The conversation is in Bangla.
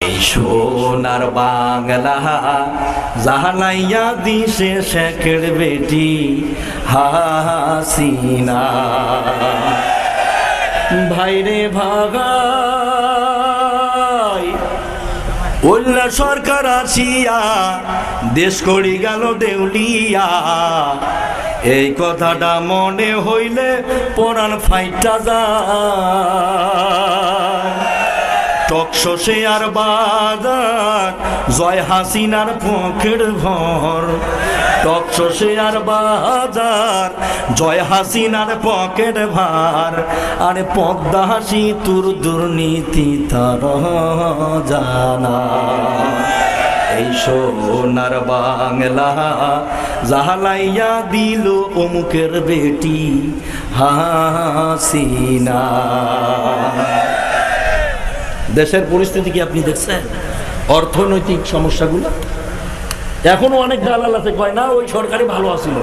এই সোনার বাংলা জাহালাইয়া দিশে শেখের বেটি হাসিনা। ভাইরে ভাগাই ওল্লা সরকার আসিয়া দেশ করি গেল দেউলিয়া। এই কথাটা মনে হইলে পরাণ ফাইটা যায়। টকশসে আর বাজার জয় হাসিনার পকেট ভর। টকশসে আর বাজার জয় হাসিনার পকেট ভার। আরে পদ্মা হাসি তোর দুর্নীতি তার জানা। এই সোনার বাংলা জাহালাইয়া দিল অমুকের বেটি হাসিনা। দেশের পরিস্থিতি কি আপনি দেখছেন? অর্থনৈতিক সমস্যাগুলো এখনো অনেক দালাল আছে কয় না ওই সরকারি ভালো আছিল।